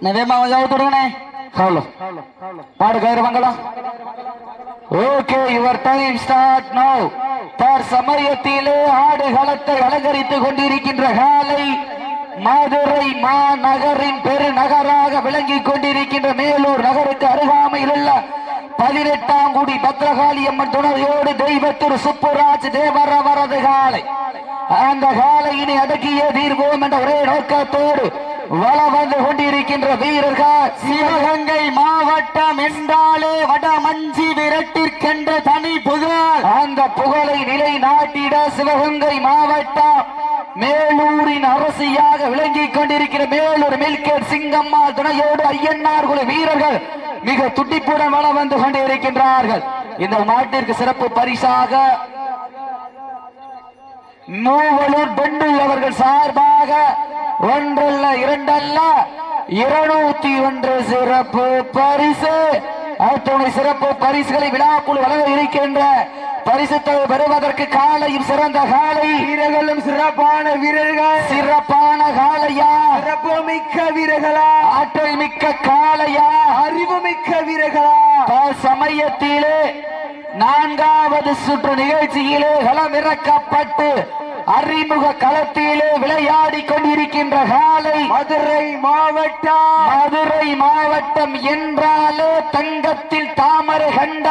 நவேமா யாவுதுடனே hello பாடு கயிறு வாங்கலாம். ஓகே யுவர் டைம் ஸ்டார்ட் நவ. சமயத்திலே ஆடுகளத்தை அலங்கரித்துக் கொண்டிருக்கின்ற காலை மதுரை மாநகரின் பெருநகராக விளங்கிக் கொண்டிருக்கின்ற மேலூர் நகருக்கு அருகாமையில் உள்ள 18ஆம் குடி பத்ரகாளி அம்மன் துணையோடு தெய்வ திரு சுப்புராஜ் தேவர் அவரது காலை. அந்த காலையினை அடக்கிய தீர்வோம் என்ற ஒரே நோக்கத்தோடு வள வந்து கொண்டிருக்கின்ற வீரர்கள் சிவகங்கை மாவட்டம் என்றாலே வடமஞ்சி விரட்டிற்கென்ற தனி புகழ். அந்த புகழை நிலை நாட்டிட சிவகங்கை மாவட்டம் மேலூரின் அரசியாக விளங்கிக் கொண்டிருக்கிற மேலூர் மில்கேட் சிங்கம்மா துணையோடு ஐயன்னார் குழு வீரர்கள் மிக துடிப்புடன் வள வந்து கொண்டிருக்கின்றார்கள். இந்த நாட்டிற்கு சிறப்பு பரிசாக மூவலூர் பெண்டு அவர்கள் சார்பாக ஒன்றல்ல இரண்டல்ல 201 சிறப்பு பரிசு அத்துணை சிறப்பு பரிசுகளை விழாக்குழு வழங்க இருக்கின்ற பரிசு தொகை பெறுவதற்கு காலையும் சிறந்த காலை வீரர்களும் சிறப்பான வீரர்கள் சிறப்பான காலையா சிறப்பு மிக்க வீரர்களா ஆற்றல் மிக்க காலையா அறிவு மிக்க வீரர்களா சமயத்திலே 4வது சுற்று நிகழ்ச்சியிலே களமிறக்கப்பட்டு அறிமுக களத்திலே விளையாடி கொண்டிருக்கின்ற காலை மதுரை மாவட்டம் என்றாலே தங்கத்தில் தாமரை கண்ட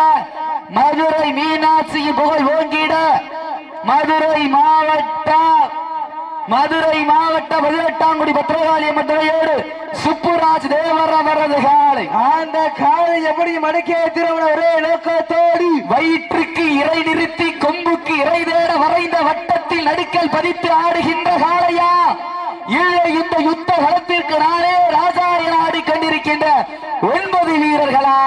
மதுரை மீனாட்சியின் புகழ் ஓங்கிட மதுரை மாவட்டம் 18ஆம் குடி பத்ரகாளி அம்மன் துணையோடு சுப்புராஜ் தேவர் அவரது காலை. அந்த காலை எப்படி மடக்கிய திருமண ஒரே நோக்கத்தோடு வயிற்றுக்கு இறை நிறுத்தி கொம்புக்கு இறை தேட வரைந்த வட்டத்தில் நடுக்கல் பதித்து ஆடுகின்ற காலையா இல்லை இந்த யுத்த களத்திற்கு நானே ராஜா என ஆடிக்கொண்டிருக்கின்ற 9 வீரர்களா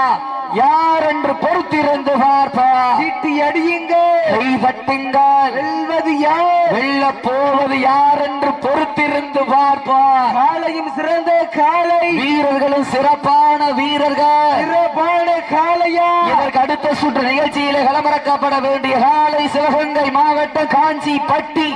யார் என்று பொறுத்திருந்து பார்ப்பார். சீட்டி அடியுங்கள் கைதட்டுங்கள் வெல்வது யார் வெல்ல போவது யார் என்று பொறுத்திருந்து பார்ப்பார். காலையும் சிறந்த காலை வீரர்களும் சிறப்பான வீரர்கள் சிறப்பான காலையா. இதற்கு அடுத்த சுற்று நிகழ்ச்சியிலே களமிறக்கப்பட வேண்டிய காலை சிவகங்கை மாவட்டம் காஞ்சிப்பட்டி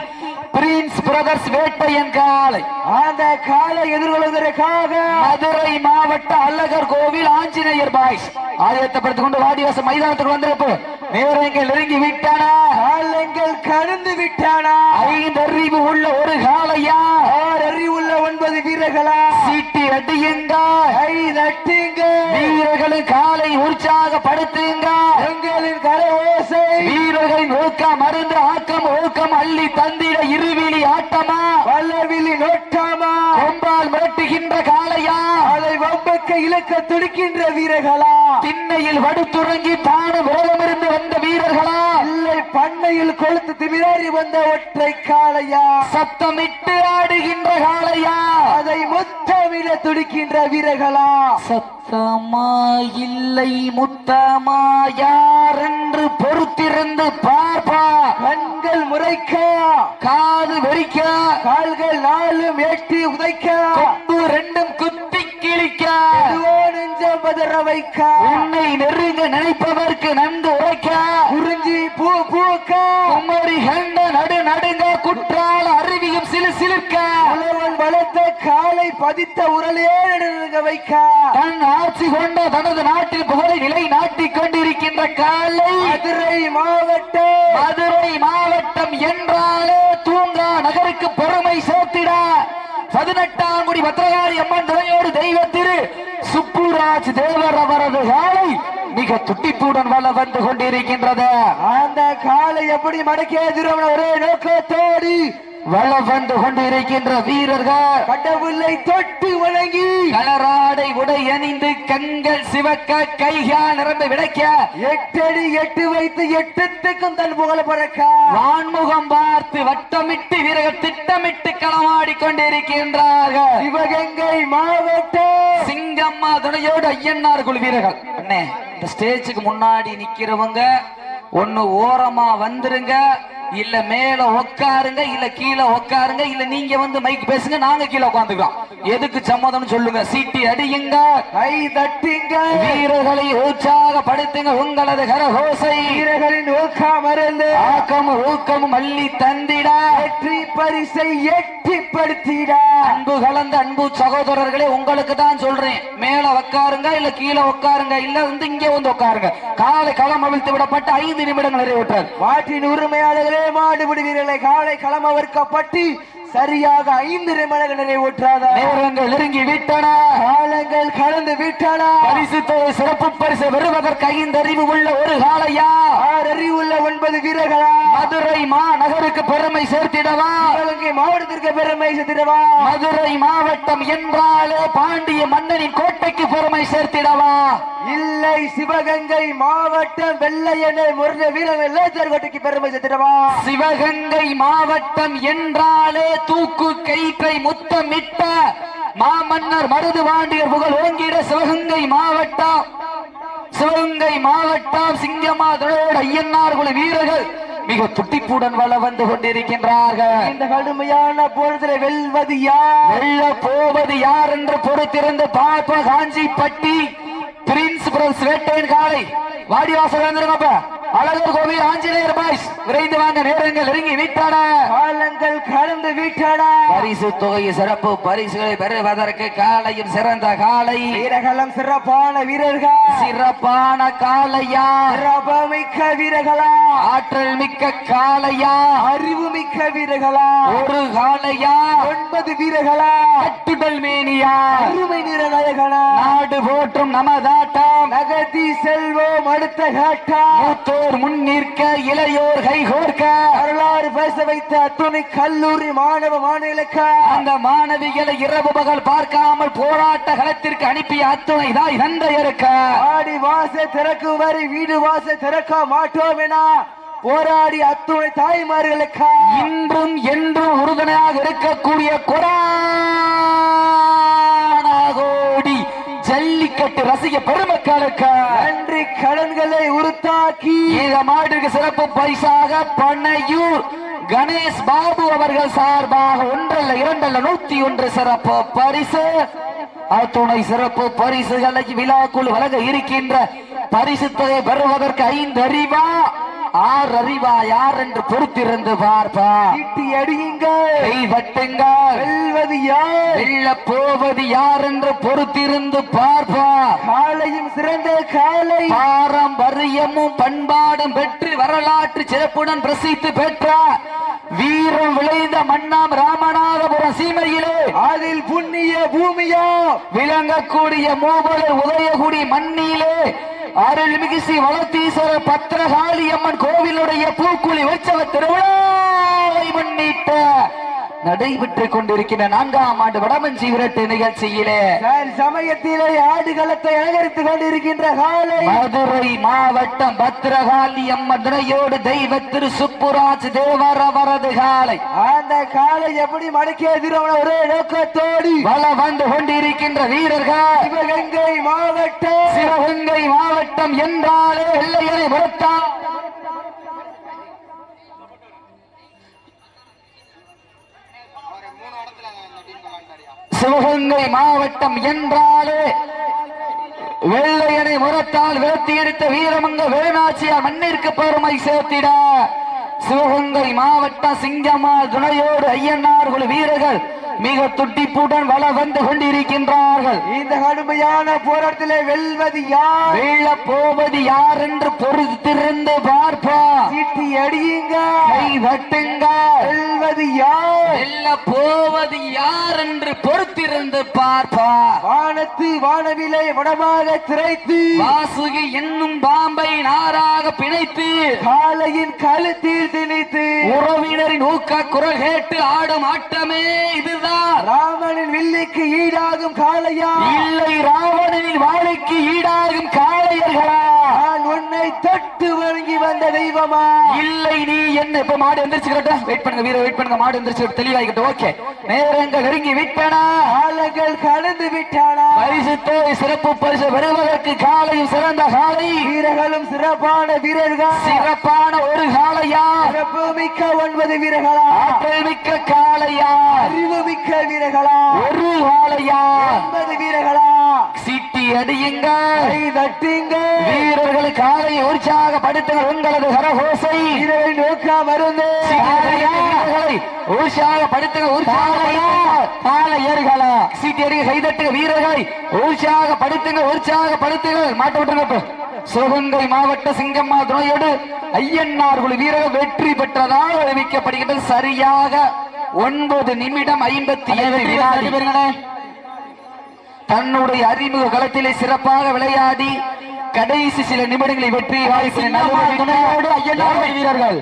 பிரின்ஸ் பிரதர்ஸ் வேட்டையன் காலை. அந்த காலை எதிர்கொள்வதற்காக மதுரை மாவட்ட அல்லகர் கோவில் ஆஞ்சநேயர் பாய்ஸ் ஆயத்தப்படுத்திக் கொண்டு வாடிவாசம் மைதானத்துக்கு வந்திருப்பு நேரங்கள் நெருங்கி விட்டான காலங்கள் கடந்து விட்டான 5 அறிவு உள்ள ஒரு காலையா 6 அறிவு உள்ள 9 வீரர்களா சீட்டி அடியுங்க வீரர்களின் காலை உற்சாகப்படுத்துங்க எங்களின் கரவோசை வீரர்களின் ஊக்கம் மருந்து ஆக்கம் ஊக்கம் அள்ளி தந்திட இருவிழி ஆட்டமா வல்லவிழி நோட்டமா கொம்பால் மிரட்டுகின்ற காலையா அதை வம்பக்க இலக்க துடிக்கின்ற வீரர்களா திண்ணையில் வடுத்துறங்கி தான விரதமிருந்து வந்த வீரர்களா இல்லை பண்ணையில் கொளுத்து திமிராறி வந்த ஒற்றை காளையா சத்தமிட்டு ஆடுகின்ற காளையா அதை முத்தமிட துடிக்கின்ற வீரர்களா சத்தமா இல்லை முத்தமா யார் என்று பொறுத்திருந்து பார்ப்பா கண்கள் முறைக்க காது வெறிக்க கால்கள் 4 எட்டி உதைக்க கொம்பு 2 குத்தி கிழிக்க நெஞ்சம் பதற வைக்க உன்னை நெருங்க நினைப்பதற்கு நன்கு உரைக்க குறிஞ்சி பூ பூக்க குமரி கண்ட நடு நடுங்க குற்றால அருவியும் சிலு சிலிர்க்க உழவன் வளர்த்த காலை பதித்த உரலே நடுங்க வைக்க தன் ஆட்சி கொண்ட தனது நாட்டில் புகழை நிலை நாட்டிக் கொண்டிருக்கின்ற காலை மதுரை மாவட்டம் என்றாலே தூங்கா நகருக்கு பெருமை சேர்த்திட 18ஆம் குடி பத்ரகாளி அம்மன் துணையோடு தெய்வ திரு சுப்புராஜ் தேவர் அவரது காலை மிக துட்டிப்புடன் வள வந்து கொண்டிருக்கின்றது. அந்த காலை எப்படி மடக்கிய திருமண ஒரே நோக்கத்தோடு வள வந்து கொண்டிருக்கின்ற வீரர்கள் கடவுளை தொட்டு வணங்கி கலராடை உடை அணிந்து கண்கள் சிவக்க கைகால் நிரம்ப விடைக்க 8 அடி 8 வைத்து 8த்துக்கும் தன் புகழ பறக்க வான்முகம் பார்த்து வட்டமிட்டு வீரர்கள் திட்டமிட்டு களமாடி கொண்டிருக்கின்றார்கள். சிவகங்கை மாவட்டம் சிங்கம்மா துணையோடு ஐயன்னார் குழு வீரர்கள். அண்ணே இந்த ஸ்டேஜுக்கு முன்னாடி நிக்கிறவங்க ஒன்னு ஓரமா வந்துருங்க, இல்ல மேல உட்காருங்க, இல்ல கீழே உட்காருங்க, இல்ல நீங்க வந்து மைக் பேசுங்க, நாங்க கீழே உட்காந்துக்கிறோம். எதுக்கு சம்மதம் சொல்லுங்க. சீட்டி அடியுங்க, கை தட்டுங்க, வீரர்களை உற்சாகப்படுத்துங்க. உங்களது கரகோசை வீரர்களின் ஊக்கம் அருந்து ஆக்கமும் ஊக்கமும் அள்ளி தந்திட வெற்றி பரிசை எட்டி வெளிப்படுத்திட அன்பு கலந்த அன்பு சகோதரர்களே, உங்களுக்கு தான் சொல்றேன், மேல உட்காருங்க இல்ல கீழே உட்காருங்க, இல்ல வந்து இங்கே வந்து உட்காருங்க. காலை களம் அவிழ்த்து விடப்பட்டு 5 நிமிடங்கள் நிறைவேற்றார். மாட்டின் உரிமையாளர்களே, மாடுபிடி வீரர்களை காலை களம் அவிழ்க்கப்பட்டு சரியாக 5 நிமிடங்கள் நிறைவேற்றாத நேரங்கள் நெருங்கி விட்டன, காலங்கள் கடந்து விட்டன. பரிசு தொகை சிறப்பு பரிசு பெறுவதற்கு 5 அறிவு உள்ள ஒரு காளையா, 6 அறிவு உள்ள 9 வீரர்களா, மதுரை மாநகருக்கு பெருமை சேர்த்திடவா, சிவகங்கை மாவட்டத்திற்கு பெருமை சேர்த்திடவா, மதுரை மாவட்டம் என்றாலே பாண்டிய மன்னனின் கோட்டைக்கு பெருமை சேர்த்திடவா, இல்லை சிவகங்கை மாவட்டம் வெள்ளையனை முருக வீரர்கள் லேசர் கோட்டைக்கு பெருமை சேர்த்திடவா, சிவகங்கை மாவட்டம் என்றாலே தூக்கு கயிற்றை முத்தமிட்ட மாமன்னர் மருதுபாண்டியர் புகழ் ஓங்கிட சிவகங்கை மாவட்டம் சிங்கமாதோடு ஐயனார் குழு வீரர்கள் மிக துட்டிப்புடன் வள வந்து கொண்டிருக்கின்றார்கள். இந்த கடுமையான பொழுதில் வெல்வது யார், வெல்ல போவது யார் என்று பொறுத்திருந்து பார்ப்ப. காஞ்சிப்பட்டி பிரின்ஸ் பிரஸ் வேட்டையின் காலை வாடிவாசல் வந்துருங்கப்ப. அழகர் கோவில் ஆஞ்சநேயர் பாய்ஸ் விரைந்து வாங்க, நேரங்கள் நெருங்கி விட்டன, காலங்கள் கடந்து விட்டன. பரிசு தொகை சிறப்பு பரிசுகளை பெறுவதற்கு காலையும் சிறந்த காலை, வீரர்களும் சிறப்பான வீரர்கள், சிறப்பான காளையா, சிறப்புமிக்க வீரர்களா, ஆற்றல் மிக்க காளையா, அறிவு மிக்க வீரர்களா, ஒரு காளையா, 9 வீரர்களா, கட்டுடல் மேனியா, அருமை நிறநாயகனா, நாடு போற்றும் நமதாட்டம், நகர்த்தி செல்வோம் அடுத்த கட்டம், மூத்தோர் முன் நிற்க இளையோர் கைகோர்க்க, வரலாறு பேச வைத்த துணை கல்லூரி மாணவ மாணவிகளுக்கு அந்த மாணவிகளை இரவு பகல் பார்க்காமல் போராட்ட களத்திற்கு அனுப்பிய அத்துணை தாய் தந்தையருக்க, ஆடி வாச திறக்கும் வரை வீடு வாச திறக்க மாட்டோம் என போராடி அத்துணை தாய்மார்களுக்கு இன்றும் என்றும் உறுதுணையாக இருக்கக்கூடிய கோடி ஜல்லிக்கட்டு ரசிக பெருமக்களுக்கு நன்றி கடன்களை உறுத்தாக்கி இந்த மாட்டிற்கு சிறப்பு பரிசாக பண்ணையூர் கணேஷ் பாபு அவர்கள் சார்பாக 1 அல்ல 2 அல்ல 101 சிறப்பு பரிசு, அத்துணை சிறப்பு பரிசுகளை விழாக்குள் வழங்க இருக்கின்ற பரிசு தொகை பெறுவதற்கு 5 அறிவா 6 அறிவா யார் என்று பொறுத்திருந்து பார்ப்பா. வெல்வது யார், வெல்ல போவது யார் என்று பொறுத்திருந்து பார்ப்பா. காலையும் சிறந்த காலை, பாரம்பரியமும் பண்பாடும் பெற்று வரலாற்று சிறப்புடன் பிரசித்தி பெற்ற வீரம் விளைந்த மன்னாம் ராமநாதபுரம் சீமையிலே அதில் புண்ணிய பூமியோ விளங்கக்கூடிய மூவலை உதயகுடி மண்ணிலே அருள்மிகு ஸ்ரீ வளத்தீஸ்வர பத்திரகாளி அம்மன் கோவிலுடைய பூக்குழி உற்சவ திருவிழாவை முன்னிட்டு நடைபெற்றுக் கொண்டிருக்கின்ற 4ஆம் ஆண்டு வடமஞ்சி விரட்டு நிகழ்ச்சியிலே சமயத்திலே ஆடுகளத்தை அலங்கரித்துக் கொண்டிருக்கின்ற காலை மதுரை மாவட்டம் பத்திரகாளி அம்மன் துணையோடு தெய்வ திரு சுப்புராஜ் தேவர் அவரது காலை. அந்த காலை எப்படி மடக்கிய திருமண ஒரே நோக்கத்தோடு வள வந்து கொண்டிருக்கின்ற வீரர்கள் சிவகங்கை மாவட்டம் என்றாலே வெள்ளையனை முரட்டான் சிவகங்கை மாவட்டம் என்றாலே வெள்ளையனை முரத்தால் வேத்தி எடுத்த வீரமங்க வேணாச்சியா மண்ணிற்கு பெருமை சேர்த்திட சிவகங்கை மாவட்டம் சிங்கமால் துணையோடு ஐயனார் குழு வீரர்கள் மிக துட்டிப்புடன் வள வந்து கொண்டிருக்கின்றார்கள். இந்த கடுமையான போராட்டத்திலே வெல்வது யார், வெல்ல போவது யார் என்று பொறுத்திருந்து பார்ப்பா. சீட்டி அடியுங்க, கை தட்டுங்க, வெல்வது யார், வெல்ல போவது யார் என்று பொறுத்திருந்து பார்ப்பா. வானத்து வானவிலை வடமாக திரைத்து வாசுகி என்னும் பாம்பை நாராக பிணைத்து காலையின் கழுத்தில் திணித்து உறவினரின் ஊக்க குரல் கேட்டு ஆடும் ஆட்டமே இதுதான். ராவணனின் வில்லுக்கு ஈடாகும் காளையா, இல்லை ராவணனின் வாழைக்கு ஈடாகும் காளையர்களா? நான் உன்னை தொட்டு வணங்கி வந்த தெய்வமா, இல்லை நீ என்ன? இப்ப மாடு எந்திரிச்சுக்கிட்ட வெயிட் பண்ணுங்க வீர, வெயிட் பண்ணுங்க, மாடு எந்திரிச்சு தெளிவாகிட்ட. ஓகே, நேரங்கள் நெருங்கி விட்டன, காலங்கள் கடந்து விட்டன. பரிசு தொகை சிறப்பு பரிசு பெறுவதற்கு காலையும் சிறந்த காலை, வீரர்களும் சிறப்பான வீரர்கள், சிறப்பான ஒரு காளையா, சிறப்பு மிக்க 9 வீரர்களா, ஆற்றல் மிக்க காளையா, அறிவு மிக்க வீரர்களா, ஒரு காளையா, 9 வீரர்களா. சீட்டி அடியுங்க, கை தட்டுங்க, வீரர்கள் காலை உற்சாகப்படுத்துங்கள். உங்களது கரகோசை வீரரை நோக்க மருந்து உற்சாகப்படுத்துங்கள். கால ஏறுகளா சீட்டேறி கைதட்டுக வீரர்களை உற்சாகப்படுத்துங்க மாட்ட விட்டுருங்க. சிவகங்கை மாவட்ட சிங்கம்மா துணையோடு ஐயன்னார் குழு வீரர்கள் வெற்றி பெற்றதாக அறிவிக்கப்படுகிறது. சரியாக 9 நிமிடம் 57 வினாடி. தன்னுடைய அறிமுக களத்திலே சிறப்பாக விளையாடி கடைசி சில நிமிடங்களை வெற்றி துணையோடு ஐயன்னார் வீரர்கள்